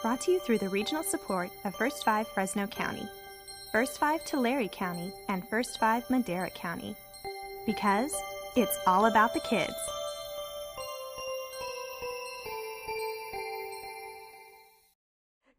Brought to you through the regional support of First 5 Fresno County, First 5 Tulare County, and First 5 Madera County. Because it's all about the kids.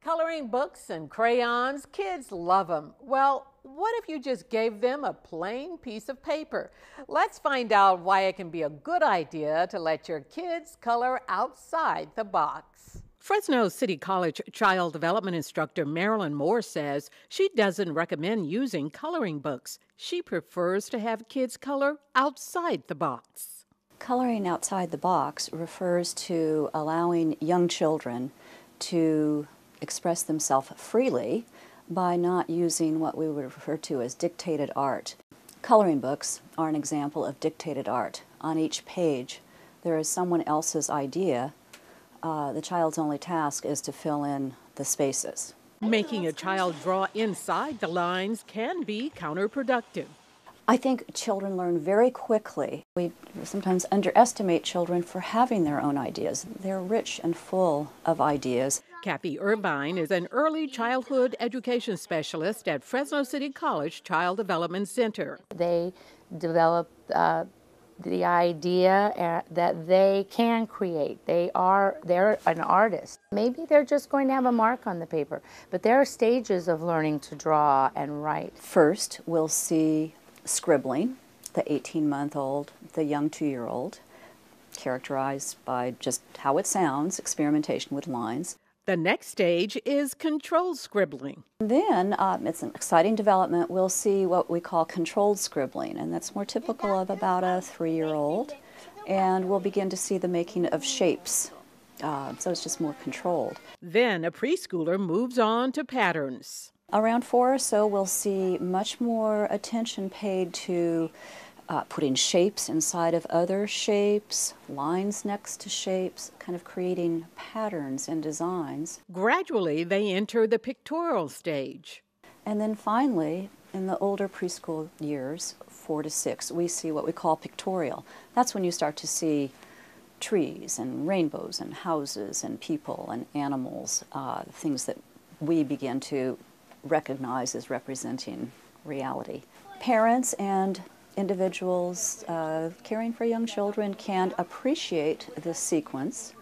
Coloring books and crayons, kids love them. Well, what if you just gave them a plain piece of paper? Let's find out why it can be a good idea to let your kids color outside the box. Fresno City College child development instructor Marilyn Moore says she doesn't recommend using coloring books. She prefers to have kids color outside the box. Coloring outside the box refers to allowing young children to express themselves freely by not using what we would refer to as dictated art. Coloring books are an example of dictated art. On each page, there is someone else's idea. The child's only task is to fill in the spaces. Making a child draw inside the lines can be counterproductive. I think children learn very quickly. We sometimes underestimate children for having their own ideas. They're rich and full of ideas. Kathy Irvine is an early childhood education specialist at Fresno City College Child Development Center. They develop the idea that they can create. They're an artist. Maybe they're just going to have a mark on the paper, but there are stages of learning to draw and write. First, we'll see scribbling, the 18-month-old, the young 2-year-old, characterized by just how it sounds, experimentation with lines. The next stage is controlled scribbling. Then it's an exciting development. We'll see what we call controlled scribbling, and that's more typical of about a 3-year-old. And we'll begin to see the making of shapes. So it's just more controlled. Then a preschooler moves on to patterns. Around 4 or so, we'll see much more attention paid to putting shapes inside of other shapes, lines next to shapes, kind of creating patterns and designs. Gradually, they enter the pictorial stage. And then finally, in the older preschool years, 4 to 6, we see what we call pictorial. That's when you start to see trees and rainbows and houses and people and animals, things that we begin to recognize as representing reality. Parents and individuals caring for young children can appreciate this sequence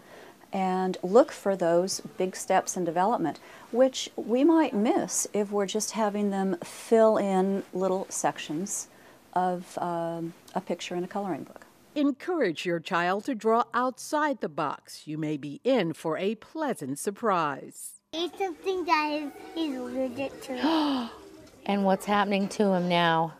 and look for those big steps in development, which we might miss if we're just having them fill in little sections of a picture in a coloring book. Encourage your child to draw outside the box. You may be in for a pleasant surprise. It's something that he's allergic to. And what's happening to him now?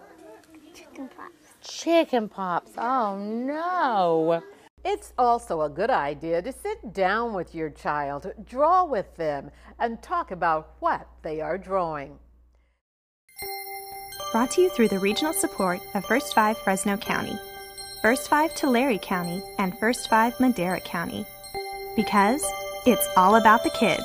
Chicken pox. Chicken pox. Oh, no. It's also a good idea to sit down with your child, draw with them, and talk about what they are drawing. Brought to you through the regional support of First 5 Fresno County, First 5 Tulare County, and First 5 Madera County. Because it's all about the kids.